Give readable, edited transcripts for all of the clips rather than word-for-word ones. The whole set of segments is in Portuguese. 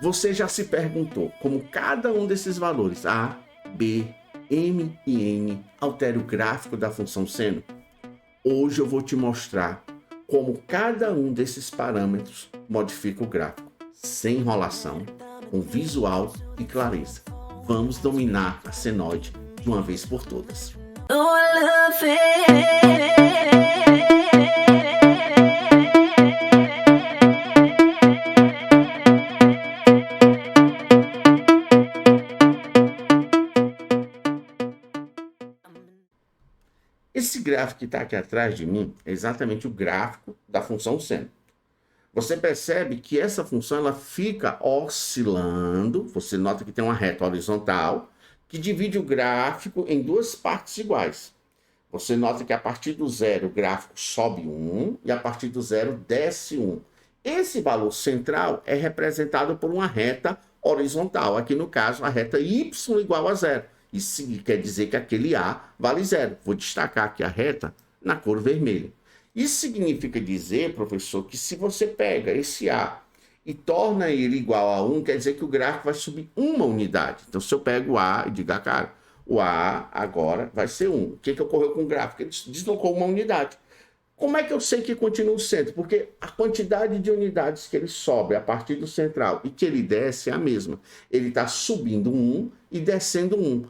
Você já se perguntou como cada um desses valores A, B, M e N altera o gráfico da função seno? Hoje eu vou te mostrar como cada um desses parâmetros modifica o gráfico, sem enrolação, com visual e clareza. Vamos dominar a senoide de uma vez por todas. Esse gráfico que está aqui atrás de mim é exatamente o gráfico da função seno. Você percebe que essa função ela fica oscilando. Você nota que tem uma reta horizontal que divide o gráfico em duas partes iguais. Você nota que a partir do zero o gráfico sobe 1 e a partir do zero desce 1. Esse valor central é representado por uma reta horizontal. Aqui no caso a reta y igual a zero. Isso quer dizer que aquele A vale zero. Vou destacar aqui a reta na cor vermelha. Isso significa dizer, professor, que se você pega esse A e torna ele igual a 1, quer dizer que o gráfico vai subir uma unidade. Então, se eu pego o A e digo, cara, o A agora vai ser 1. O que ocorreu com o gráfico? Ele deslocou uma unidade. Como é que eu sei que continua o centro? Porque a quantidade de unidades que ele sobe a partir do central e que ele desce é a mesma. Ele está subindo 1 e descendo 1.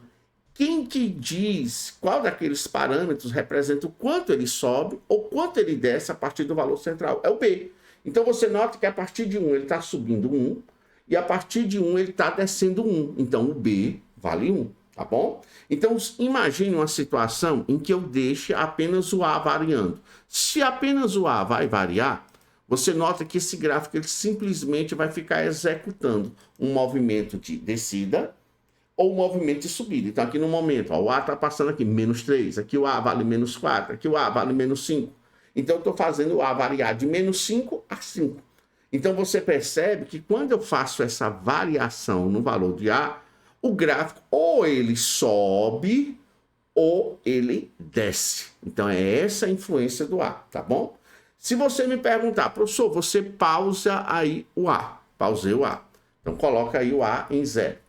Quem que diz qual daqueles parâmetros representa o quanto ele sobe ou quanto ele desce a partir do valor central? É o B. Então você nota que a partir de 1 ele está subindo 1 e a partir de 1 ele está descendo 1. Então o B vale 1, tá bom? Então imagine uma situação em que eu deixe apenas o A variando. Se apenas o A vai variar, você nota que esse gráfico ele simplesmente vai ficar executando um movimento de descida ou movimento de subida. Então aqui no momento, ó, o A está passando aqui, menos 3, aqui o A vale menos 4, aqui o A vale menos 5. Então eu estou fazendo o A variar de menos 5 a 5. Então você percebe que quando eu faço essa variação no valor de A, o gráfico ou ele sobe ou ele desce. Então é essa a influência do A, tá bom? Se você me perguntar, professor, você pausa aí o A. Pausei o A. Então coloca aí o A em 0.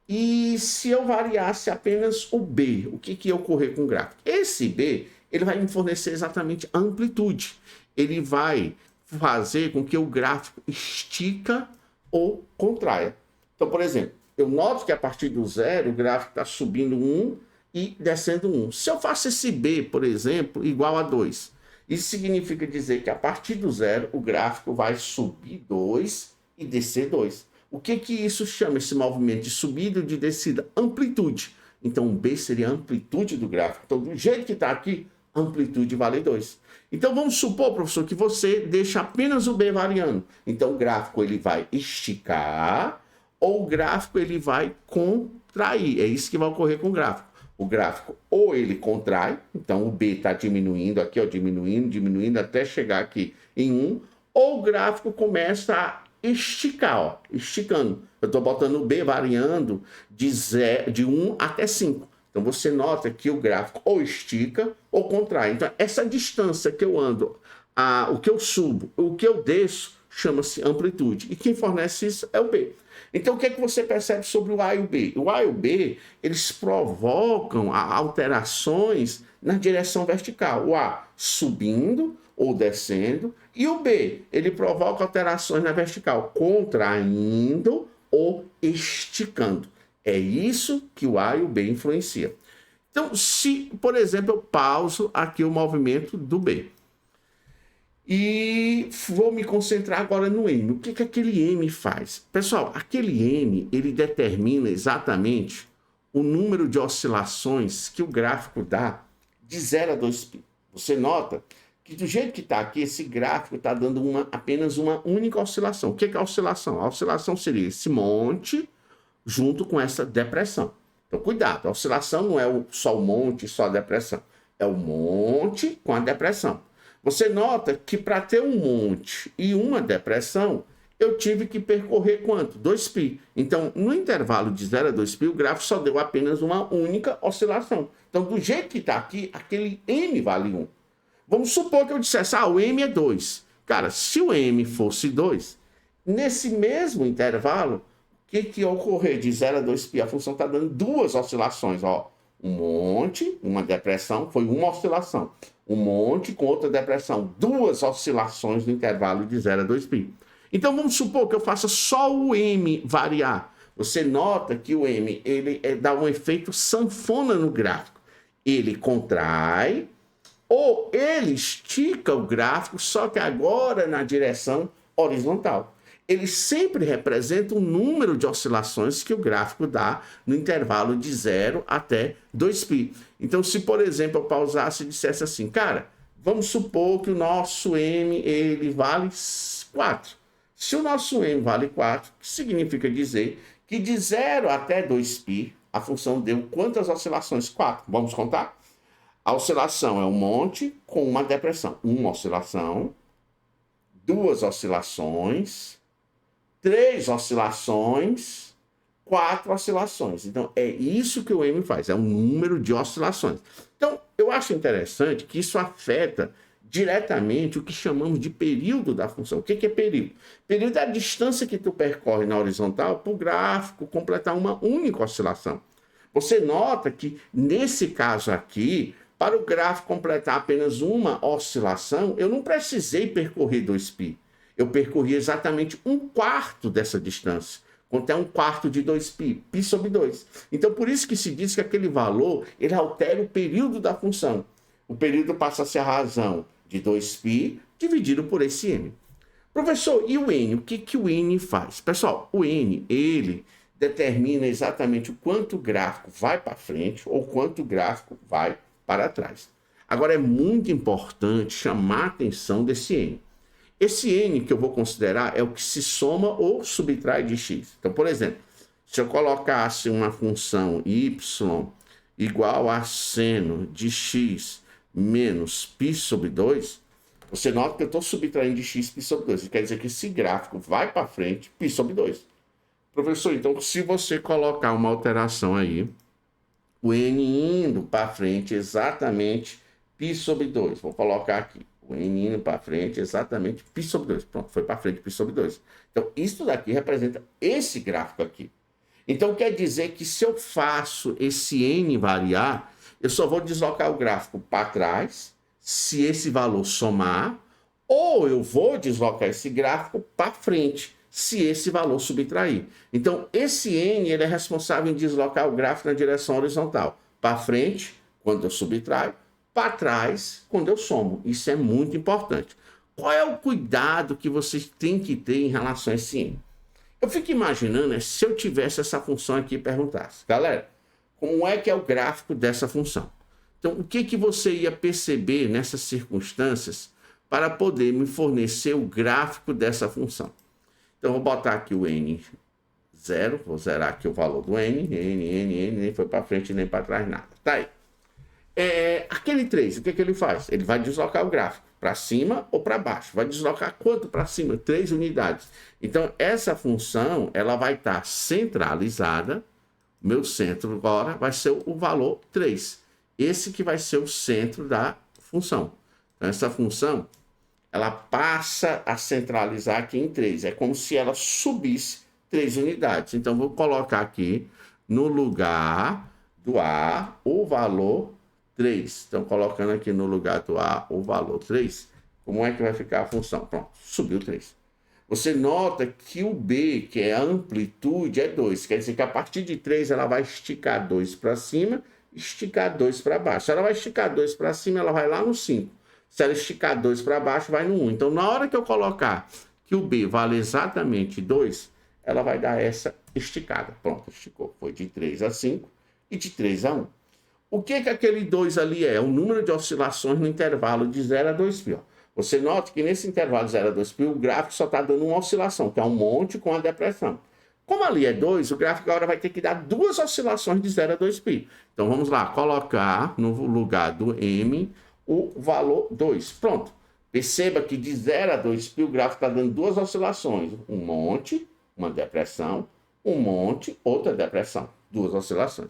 E se eu variasse apenas o B, o que ia ocorrer com o gráfico? Esse B, ele vai me fornecer exatamente a amplitude. Ele vai fazer com que o gráfico estica ou contraia. Então, por exemplo, eu noto que a partir do zero, o gráfico está subindo 1 e descendo 1. Se eu faço esse B, por exemplo, igual a 2, isso significa dizer que a partir do zero, o gráfico vai subir 2 e descer 2. O que isso chama, esse movimento de subida e de descida? Amplitude. Então, B seria a amplitude do gráfico. Então, do jeito que está aqui, amplitude vale 2. Então, vamos supor, professor, que você deixa apenas o B variando. Então, o gráfico ele vai esticar ou o gráfico ele vai contrair. É isso que vai ocorrer com o gráfico. O gráfico ou ele contrai, então o B está diminuindo aqui, ó, diminuindo até chegar aqui em 1, ou o gráfico começa a esticar, ó, esticando. Eu estou botando o B variando de 1 até 5. Então você nota que o gráfico ou estica ou contrai. Então essa distância que eu ando, o que eu subo, o que eu desço, chama-se amplitude. E quem fornece isso é o B. Então o que é que você percebe sobre o A e o B? O A e o B, eles provocam alterações na direção vertical. O A subindo ou descendo, e o B, ele provoca alterações na vertical, contraindo ou esticando. É isso que o A e o B influenciam. Então, se, por exemplo, eu pauso aqui o movimento do B e vou me concentrar agora no M. O que aquele M faz? Pessoal, aquele M, ele determina exatamente o número de oscilações que o gráfico dá de 0 a 2π. Você nota que do jeito que está aqui, esse gráfico está dando apenas uma única oscilação. O que é a oscilação? A oscilação seria esse monte junto com essa depressão. Então, cuidado, a oscilação não é só o monte, só a depressão. É o monte com a depressão. Você nota que para ter um monte e uma depressão, eu tive que percorrer quanto? 2π. Então, no intervalo de 0 a 2π, o gráfico só deu apenas uma única oscilação. Então, do jeito que está aqui, aquele M vale 1. Vamos supor que eu dissesse, o M é 2. Cara, se o M fosse 2, Nesse mesmo intervalo, o que ia ocorrer de 0 a 2π? A função está dando duas oscilações, ó. Um monte, uma depressão, foi uma oscilação. Um monte com outra depressão, duas oscilações no intervalo de 0 a 2π. Então vamos supor que eu faça só o M variar. Você nota que o M ele dá um efeito sanfona no gráfico. Ele contrai ou ele estica o gráfico, só que agora na direção horizontal. Ele sempre representa o número de oscilações que o gráfico dá no intervalo de 0 até 2π. Então, se, por exemplo, eu pausasse e dissesse assim, cara, vamos supor que o nosso M ele vale 4. Se o nosso M vale 4, significa dizer que de 0 até 2π, a função deu quantas oscilações? 4. Vamos contar? A oscilação é um monte com uma depressão. Uma oscilação, duas oscilações, 3 oscilações, 4 oscilações. Então, é isso que o M faz, é um número de oscilações. Então, eu acho interessante que isso afeta diretamente o que chamamos de período da função. O que é período? Período é a distância que tu percorre na horizontal para o gráfico completar uma única oscilação. Você nota que, nesse caso aqui, para o gráfico completar apenas uma oscilação, eu não precisei percorrer 2π. Eu percorri exatamente 1/4 dessa distância, quanto é 1/4 de 2π, π sobre 2. Então, por isso que se diz que aquele valor, ele altera o período da função. O período passa a ser a razão de 2π dividido por esse n. Professor, e o n? O que o n faz? Pessoal, o n, ele determina exatamente o quanto o gráfico vai para frente ou quanto o gráfico vai para trás. Agora, é muito importante chamar a atenção desse n. Esse n que eu vou considerar é o que se soma ou subtrai de x. Então, por exemplo, se eu colocasse uma função y igual a seno de x menos π sobre 2, você nota que eu estou subtraindo de x π sobre 2. Isso quer dizer que esse gráfico vai para frente π sobre 2. Professor, então, se você colocar uma alteração aí, o n indo para frente exatamente π sobre 2. Vou colocar aqui. O n indo para frente exatamente π sobre 2. Pronto, foi para frente π sobre 2. Então, isso daqui representa esse gráfico aqui. Então, quer dizer que se eu faço esse n variar, eu só vou deslocar o gráfico para trás, se esse valor somar, ou eu vou deslocar esse gráfico para frente, se esse valor subtrair. Então, esse n ele é responsável em deslocar o gráfico na direção horizontal. Para frente, quando eu subtraio, para trás, quando eu somo. Isso é muito importante. Qual é o cuidado que vocês têm que ter em relação a esse n? Eu fico imaginando se eu tivesse essa função aqui e perguntasse, galera, como é que é o gráfico dessa função? Então, o que você ia perceber nessas circunstâncias para poder me fornecer o gráfico dessa função? Então, eu vou botar aqui o n 0, vou zerar aqui o valor do n, nem foi para frente nem para trás, nada. Tá aí. Aquele 3, o que ele faz? Ele vai deslocar o gráfico para cima ou para baixo. Vai deslocar quanto para cima? 3 unidades. Então, essa função ela vai estar centralizada. Meu centro agora vai ser o valor 3. Esse que vai ser o centro da função. Então, essa função ela passa a centralizar aqui em 3. É como se ela subisse 3 unidades. Então, vou colocar aqui no lugar do A o valor 3. Então, colocando aqui no lugar do A o valor 3, como é que vai ficar a função? Pronto, subiu 3. Você nota que o B, que é a amplitude, é 2. Quer dizer que a partir de 3 ela vai esticar 2 para cima, esticar 2 para baixo. Se ela vai esticar 2 para cima, ela vai lá no 5. Se ela esticar 2 para baixo, vai no 1. Então, na hora que eu colocar que o B vale exatamente 2, ela vai dar essa esticada. Pronto, esticou. Foi de 3 a 5 e de 3 a 1. O que aquele 2 ali é? O número de oscilações no intervalo de 0 a 2π. Você nota que nesse intervalo de 0 a 2π, o gráfico só está dando uma oscilação, que é um monte com a depressão. Como ali é 2, o gráfico agora vai ter que dar duas oscilações de 0 a 2π. Então, vamos lá, colocar no lugar do M o valor 2. Pronto. Perceba que de 0 a 2π, o gráfico está dando duas oscilações. Um monte, uma depressão, um monte, outra depressão. Duas oscilações.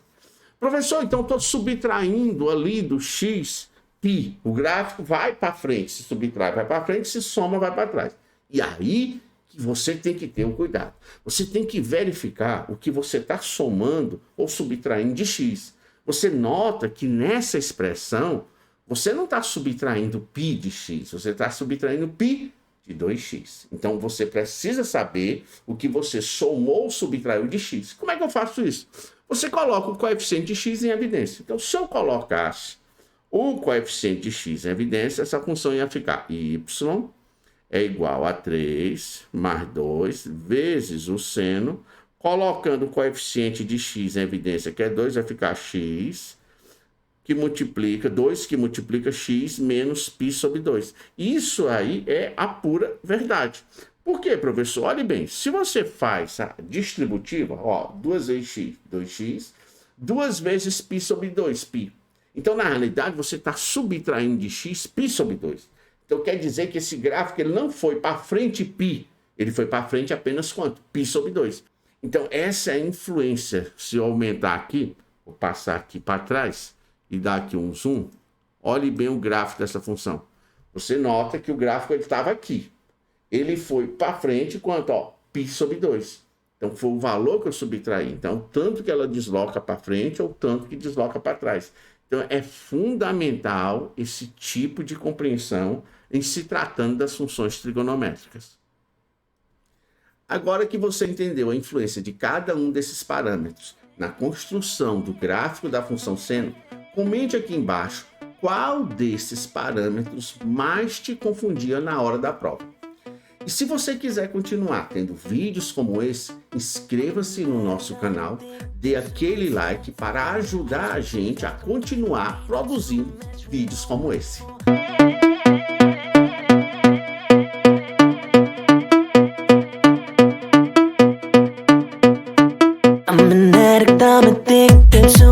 Professor, então estou subtraindo ali do x, π. O gráfico vai para frente, se subtrai, vai para frente, se soma, vai para trás. E aí você tem que ter um cuidado. Você tem que verificar o que você está somando ou subtraindo de x. Você nota que nessa expressão, você não está subtraindo π de x, você está subtraindo π de 2x. Então, você precisa saber o que você somou ou subtraiu de x. Como é que eu faço isso? Você coloca o coeficiente de x em evidência. Então, se eu colocasse o coeficiente de x em evidência, essa função ia ficar y é igual a 3 mais 2 vezes o seno. Colocando o coeficiente de x em evidência, que é 2, vai ficar x, que multiplica, 2 que multiplica x menos π sobre 2. Isso aí é a pura verdade. Por quê, professor? Olhe bem, se você faz a distributiva, ó, 2 vezes x, 2x, 2 vezes π sobre 2, π. Então, na realidade, você está subtraindo de x π sobre 2. Então, quer dizer que esse gráfico ele não foi para frente π, ele foi para frente apenas quanto? Π sobre 2. Então, essa é a influência. Se eu aumentar aqui, vou passar aqui para trás e dar aqui um zoom, olhe bem o gráfico dessa função. Você nota que o gráfico estava aqui. Ele foi para frente quanto? Ó, π sobre 2. Então, foi o valor que eu subtraí. Então, tanto que ela desloca para frente ou tanto que desloca para trás. Então, é fundamental esse tipo de compreensão em se tratando das funções trigonométricas. Agora que você entendeu a influência de cada um desses parâmetros na construção do gráfico da função seno, comente aqui embaixo qual desses parâmetros mais te confundia na hora da prova. E se você quiser continuar tendo vídeos como esse, inscreva-se no nosso canal, dê aquele like para ajudar a gente a continuar produzindo vídeos como esse. I'm an addict, I'm addicted to